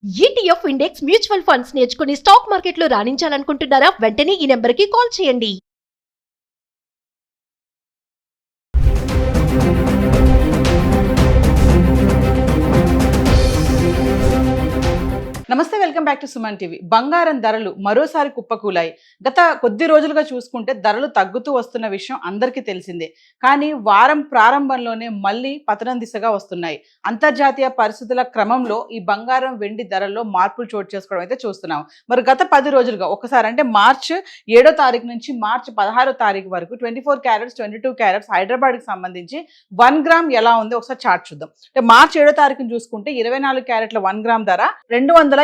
ETF index mutual funds నేర్చుకుని stock మార్కెట్లో రాణించాలనుకుంటున్నారా? వెంటనే ఈ నెంబర్కి కాల్ చేయండి. నమస్తే, welcome back to Suman TV. బంగారం ధరలు మరోసారి కుప్పకూలాయి. గత కొద్ది రోజులుగా చూసుకుంటే ధరలు తగ్గుతూ వస్తున్న విషయం అందరికీ తెలిసిందే. కానీ వారం ప్రారంభంలోనే మళ్ళీ పతనం దిశగా వస్తున్నాయి. అంతర్జాతీయ పరిస్థితుల క్రమంలో ఈ బంగారం వెండి ధరల్లో మార్పులు చోటు చేసుకోవడం అయితే చూస్తున్నాం. మరి గత 10 రోజులుగా ఒకసారి అంటే మార్చ్ 7వ తారీఖు నుంచి మార్చ్ 16వ తారీఖు వరకు 24 క్యారెట్స్ 22 క్యారెట్స్ హైదరాబాద్కి సంబంధించి 1 గ్రామ్ ఎలా ఉంది ఒకసారి చార్ట్ చూద్దాం. అంటే మార్చ్ 7వ తారీఖును చూసుకుంటే 24 క్యారెట్ల 1 గ్రామ్ ధర 251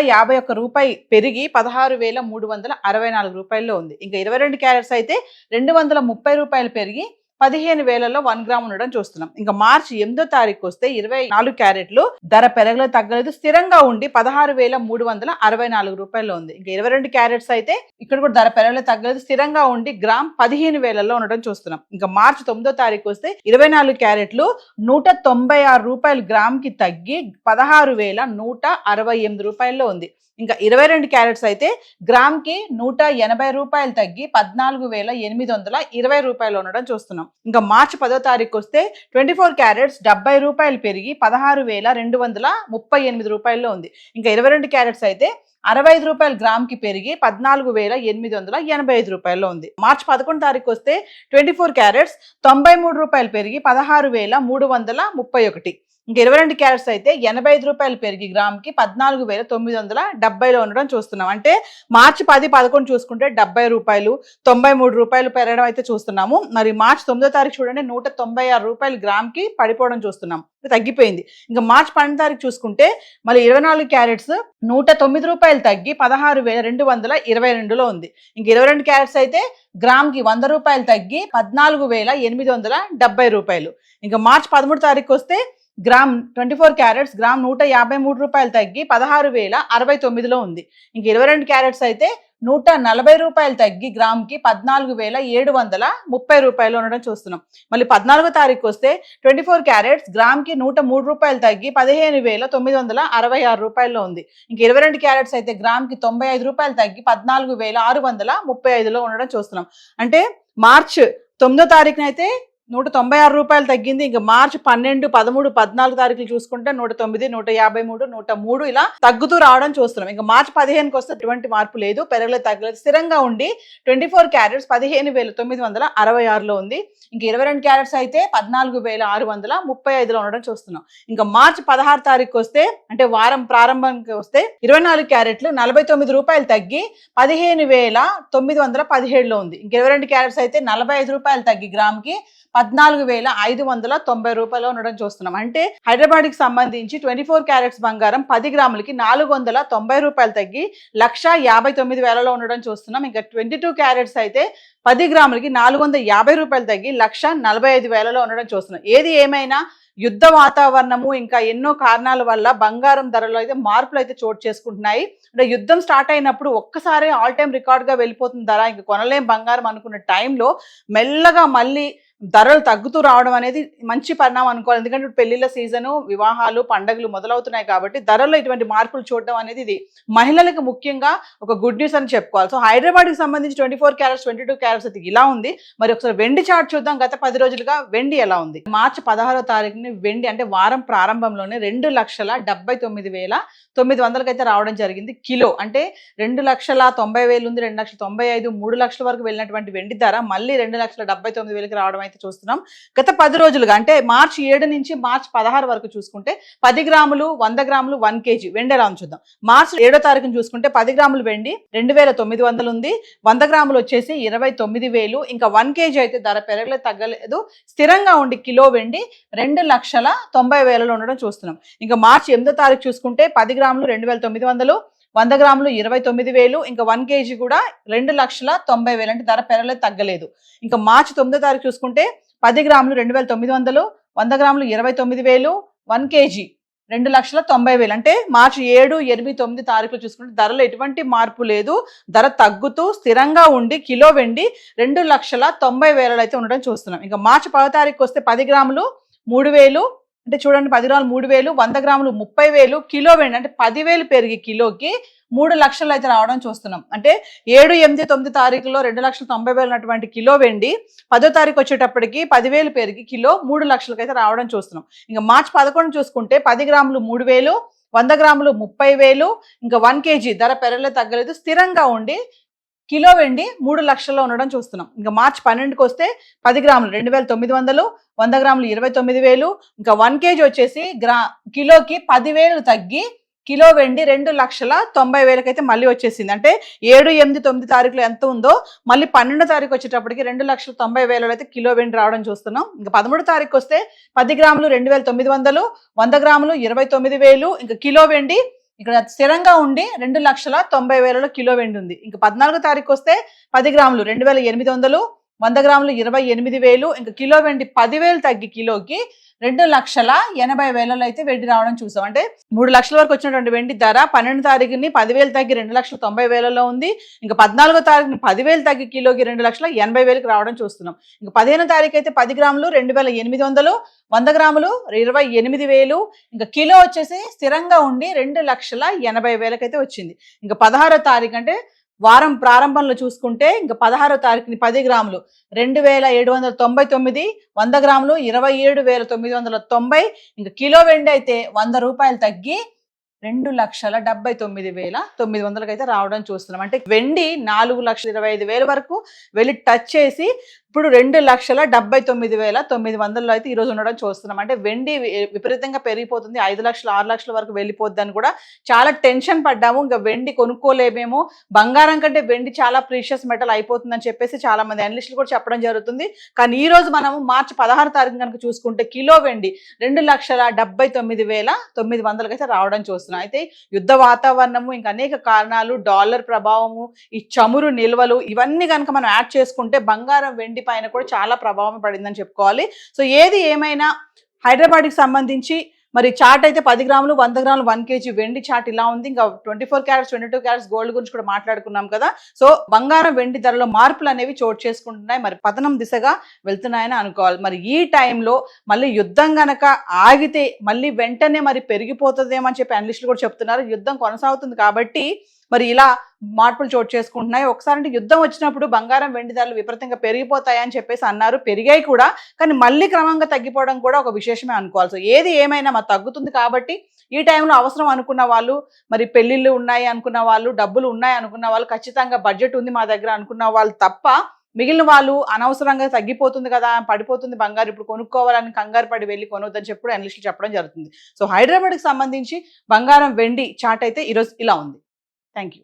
రూపాయి పెరిగి 16,364 రూపాయల్లో ఉంది. ఇంకా 22 క్యారెట్స్ అయితే 230 రూపాయలు పెరిగి 15,000లో 1 గ్రామ్ ఉండడం చూస్తున్నాం. ఇంకా మార్చి 8వ తారీఖు వస్తే 24 క్యారెట్లు ధర పెరగలేదు తగ్గలేదు, స్థిరంగా ఉండి 16,364 రూపాయల్లో ఉంది. ఇంకా 22 క్యారెట్స్ అయితే ఇక్కడ కూడా ధర పెరగలేదు తగ్గలేదు, స్థిరంగా ఉండి గ్రామ్ 15,000లో ఉండడం చూస్తున్నాం. ఇంకా మార్చి 9వ తారీఖు వస్తే 24 క్యారెట్లు 196 రూపాయలు గ్రామ్ కి తగ్గి 16,168 రూపాయల్లో ఉంది. ఇంకా 22 క్యారెట్స్ అయితే గ్రామ్ కి 180 రూపాయలు తగ్గి 14,820 రూపాయలు ఉండడం చూస్తున్నాం. ఇంకా మార్చి 10వ తారీఖు వస్తే 24 క్యారెట్స్ 70 రూపాయలు పెరిగి 16,238 రూపాయల్లో ఉంది. ఇంకా 22 క్యారెట్స్ అయితే 65 రూపాయలు గ్రామ్ కి పెరిగి 14,885 రూపాయల్లో ఉంది. మార్చి 11వ తారీఖు వస్తే 24 క్యారెట్స్ 93 రూపాయలు పెరిగి 16,331. ఇంకా 22 క్యారెట్స్ అయితే 85 రూపాయలు పెరిగి గ్రామ్ కి 14,970లో ఉండడం చూస్తున్నాం. అంటే మార్చి 10, 11 చూసుకుంటే 70 రూపాయలు 93 రూపాయలు పెరగడం అయితే చూస్తున్నాము. మరి మార్చి 9వ తారీఖు చూడండి 196 రూపాయలు గ్రామ్ కి పడిపోవడం చూస్తున్నాం, తగ్గిపోయింది. ఇంకా మార్చి 12వ తారీఖు చూసుకుంటే మళ్ళీ 24 క్యారెట్స్ 109 రూపాయలు తగ్గి 16,222లో ఉంది. ఇంక 22 క్యారెట్స్ అయితే గ్రామ్ కి 100 రూపాయలు తగ్గి 14,870 రూపాయలు. ఇంకా మార్చి 13వ తారీఖు వస్తే గ్రామ్ 24 క్యారెట్స్ గ్రామ్ 153 రూపాయలు తగ్గి 16,069లో ఉంది. ఇంక 22 క్యారెట్స్ అయితే 140 రూపాయలు తగ్గి గ్రామ్ కి 14,730 రూపాయలు ఉండడం చూస్తున్నాం. మళ్ళీ 14వ తారీఖు వస్తే 24 క్యారెట్స్ గ్రామ్ కి 103 రూపాయలు తగ్గి 15,966 రూపాయల్లో ఉంది. ఇంక 22 క్యారెట్స్ అయితే గ్రామ్ కి 95 రూపాయలు తగ్గి 14,635లో ఉండడం చూస్తున్నాం. అంటే మార్చ్ 9వ తారీఖున అయితే 196 రూపాయలు తగ్గింది. ఇంకా మార్చి 12, 13, 14 తారీఖులు చూసుకుంటే 109, 153, 103 ఇలా తగ్గుతూ రావడం చూస్తున్నాం. ఇంకా మార్చి 15కి వస్తే ఎటువంటి మార్పు లేదు, పెరగలేదు తగ్గలేదు, స్థిరంగా ఉండి 24 క్యారెట్స్ 15,966లో ఉంది. ఇంకా 22 క్యారెట్స్ అయితే 14,635లో ఉండడం చూస్తున్నాం. ఇంకా మార్చి 16 తారీఖు వస్తే అంటే వారం ప్రారంభానికి వస్తే 24 క్యారెట్లు 49 రూపాయలు తగ్గి 15,917లో ఉంది. ఇంక 22 క్యారెట్స్ అయితే 45 రూపాయలు తగ్గి గ్రామ్ కి 14,590 రూపాయలు ఉండడం చూస్తున్నాం. అంటే హైదరాబాద్ కి సంబంధించి 24 క్యారెట్స్ బంగారం 10 గ్రాములకి 490 రూపాయలు తగ్గి 1,59,000లో ఉండడం చూస్తున్నాం. ఇంకా 22 క్యారెట్స్ అయితే 10 గ్రాములకి 450 రూపాయలు తగ్గి 1,45,000లో ఉండడం చూస్తున్నాం. ఏది ఏమైనా యుద్ధ వాతావరణము ఇంకా ఎన్నో కారణాల వల్ల బంగారం ధరలు అయితే మార్పులు అయితే చోటు చేసుకుంటున్నాయి. అంటే యుద్ధం స్టార్ట్ అయినప్పుడు ఒక్కసారి ఆల్ టైమ్ రికార్డ్ గా వెళ్ళిపోతుంది ధర, ఇంకా కొనలేం బంగారం అనుకున్న టైంలో మెల్లగా మళ్ళీ ధరలు తగ్గుతూ రావడం అనేది మంచి పరిణామం అనుకోవాలి. ఎందుకంటే పెళ్లిళ్ళ సీజను, వివాహాలు, పండుగలు మొదలవుతున్నాయి కాబట్టి ధరల్లో ఇటువంటి మార్పులు చూడడం అనేది ఇది మహిళలకు ముఖ్యంగా ఒక గుడ్ న్యూస్ అని చెప్పుకోవాలి. సో హైదరాబాద్ కి సంబంధించి 24 క్యారెట్స్ 22 క్యారెట్స్ అయితే ఇలా ఉంది. మరి ఒకసారి వెండి చార్ట్ చూద్దాం. గత 10 రోజులుగా వెండి ఎలా ఉంది. మార్చి 16వ తారీఖుని వెండి అంటే వారం ప్రారంభంలోనే 2,79,900 అయితే రావడం జరిగింది. కిలో అంటే 2,90,000 ఉంది, 2,95,000, 3 లక్షల వరకు వెళ్ళినటువంటి వెండి ధర మళ్ళీ 2,79,000కి రావడం అయితే చూస్తున్నాం. గత 10 రోజులుగా అంటే మార్చి 7 నుంచి మార్చి 16 వరకు చూసుకుంటే 10 గ్రాములు 100 గ్రాములు 1 కేజీ వెండి ఎలా చూద్దాం. మార్చి 7వ తారీఖున చూసుకుంటే 10 గ్రాములు వెండి 2,900 ఉంది, 100 గ్రాములు వచ్చేసి 29,000. ఇంకా 1 కేజీ అయితే ధర పెరగలేదు తగ్గలేదు, స్థిరంగా ఉండి కిలో వెండి 2,90,000లో ఉండడం చూస్తున్నాం. ఇంకా మార్చి 8వ తారీఖు చూసుకుంటే 10 గ్రాములు 2,900, 100 గ్రాములు 29,000, ఇంకా 1 కేజీ కూడా 2,90,000 అంటే ధర పెరగలేదు తగ్గలేదు. ఇంకా మార్చి 9వ తారీఖు చూసుకుంటే 10 గ్రాములు 2,900, 100 గ్రాములు 29,000, 1 కేజీ 2,90,000 అంటే మార్చి 7, 8, 9 తారీఖులు చూసుకుంటే ధరలో ఎటువంటి మార్పు లేదు, ధర తగ్గుతూ స్థిరంగా ఉండి కిలో వెండి 2,90,000 అయితే ఉండడం చూస్తున్నాం. ఇంకా మార్చి 10వ తారీఖు వస్తే 10 గ్రాములు 3,000, అంటే చూడండి 10 గ్రాములు 3,000, 100 గ్రాములు 30,000, కిలో వెండి అంటే 10,000 పెరిగి కిలోకి 3 లక్షలు అయితే రావడం చూస్తున్నాం. అంటే 7, 8, 9 తారీఖులో 2,90,000 ఉన్నటువంటి కిలో వెండి 10వ తారీఖు వచ్చేటప్పటికి 10,000 పెరిగి కిలో 3 లక్షలకి అయితే రావడం చూస్తున్నాం. ఇంకా మార్చి 11 చూసుకుంటే 10 గ్రాములు 3,000, 100 గ్రాములు 30,000, ఇంకా 1 kg ధర పెరగలేదు తగ్గలేదు స్థిరంగా ఉండి కిలో వెండి 3 లక్షల్లో ఉండడం చూస్తున్నాం. ఇంకా మార్చి 12కి వస్తే 10 గ్రాములు 2,900, 100 గ్రాములు 29,000, ఇంకా 1 kg వచ్చేసి కిలోకి 10,000 తగ్గి కిలో వెండి 2,90,000 అయితే మళ్ళీ వచ్చేసింది. అంటే 7, 8, 9 తారీఖులో ఎంత ఉందో మళ్ళీ 12వ తారీఖు వచ్చేటప్పటికి 2,90,000 అయితే కిలో వెండి రావడం చూస్తున్నాం. ఇంకా 13వ తారీఖు వస్తే 10 గ్రాములు 2,900, 100 గ్రాములు 29,000, ఇంకా కిలో వెండి ఇక్కడ స్థిరంగా ఉండి 2,90,000 కిలో వెండి ఉంది. ఇంకా 14వ తారీఖు వస్తే 10 గ్రాములు 2,800, 100 గ్రాములు 28,000, ఇంకా కిలో వెండి 10,000 తగ్గి కిలోకి 2,80,000 అయితే వెండి రావడం చూసాం. అంటే 3 లక్షల వరకు వచ్చినటువంటి వెండి ధర 12 తారీఖుని 10,000 తగ్గి 2,90,000లో ఉంది. ఇంకా 14వ తారీఖుని 10,000 తగ్గి కిలోకి 2,80,000కి రావడం చూస్తున్నాం. ఇంకా 15వ తారీఖు అయితే 10 గ్రాములు 2,800, 100 గ్రాములు 28,000, ఇంకా కిలో వచ్చేసి స్థిరంగా ఉండి 2,80,000 అయితే వచ్చింది. ఇంకా 16వ తారీఖు అంటే వారం ప్రారంభంలో చూసుకుంటే ఇంకా 16వ తారీఖుని 10 గ్రాములు 2,799, 100 గ్రాములు 27,990, ఇంకా కిలో వెండి అయితే 100 రూపాయలు తగ్గి 2,79,900 అయితే రావడం చూస్తున్నాం. అంటే వెండి 4,25,000 వరకు వెళ్ళి టచ్ చేసి ఇప్పుడు 2,79,900 అయితే ఈ రోజు ఉండడం చూస్తున్నాం. అంటే వెండి విపరీతంగా పెరిగిపోతుంది, 5 లక్షలు 6 లక్షల వరకు వెళ్ళిపోద్దని కూడా చాలా టెన్షన్ పడ్డాము. ఇంకా వెండి కొనుక్కోలేమేమో, బంగారం కంటే వెండి చాలా ప్రీషియస్ మెటల్ అయిపోతుందని చెప్పేసి చాలా మంది అనలిస్టులు కూడా చెప్పడం జరుగుతుంది. కానీ ఈ రోజు మనము మార్చి 16 తారీఖు కనుక చూసుకుంటే కిలో వెండి 2,79,900 అయితే రావడం చూస్తున్నాం. అయితే యుద్ధ వాతావరణము, ఇంకా అనేక కారణాలు, డాలర్ ప్రభావము, ఈ చమురు నిల్వలు, ఇవన్నీ కనుక మనం యాడ్ చేసుకుంటే బంగారం వెండి పైన కూడా చాలా ప్రభావం పడిందని చెప్పుకోవాలి. సో ఏది ఏమైనా హైదరాబాద్కి సంబంధించి మరి చార్ట్ అయితే 10 గ్రాములు 100 గ్రాములు 1 kg వెండి చార్ట్ ఇలా ఉంది. ఇంకా 24 క్యారెట్స్ 22 క్యారెట్స్ గోల్డ్ గురించి కూడా మాట్లాడుకున్నాం కదా. సో బంగారం వెండి ధరలో మార్పులు అనేవి చోటు చేసుకుంటున్నాయి, మరి పతనం దిశగా వెళ్తున్నాయని అనుకోవాలి. మరి ఈ టైంలో మళ్ళీ యుద్ధం గనక ఆగితే మళ్ళీ వెంటనే మరి పెరిగిపోతుందేమో అని చెప్పి అనలిస్టులు కూడా చెప్తున్నారు. యుద్ధం కొనసాగుతుంది కాబట్టి మరి ఇలా మార్పులు చోటు చేసుకుంటున్నాయి. ఒకసారి అంటే యుద్ధం వచ్చినప్పుడు బంగారం వెండి ధరలు విపరీతంగా పెరిగిపోతాయని చెప్పేసి అన్నారు, పెరిగాయి కూడా. కానీ మళ్ళీ క్రమంగా తగ్గిపోవడం కూడా ఒక విశేషమే అనుకోవాలి. సో ఏది ఏమైనా మరి తగ్గుతుంది కాబట్టి ఈ టైంలో అవసరం అనుకున్న వాళ్ళు, మరి పెళ్లిళ్ళు ఉన్నాయి అనుకున్న వాళ్ళు, డబ్బులు ఉన్నాయి అనుకున్న వాళ్ళు, ఖచ్చితంగా బడ్జెట్ ఉంది మా దగ్గర అనుకున్న వాళ్ళు తప్ప మిగిలిన వాళ్ళు అనవసరంగా తగ్గిపోతుంది కదా, పడిపోతుంది బంగారు, ఇప్పుడు కొనుక్కోవాలని కంగారు పడి వెళ్ళి కొనవద్దని చెప్పి అనలిస్టులు చెప్పడం జరుగుతుంది. సో హైదరాబాద్కి సంబంధించి బంగారం వెండి చార్ట్ అయితే ఈరోజు ఇలా ఉంది. Thank you.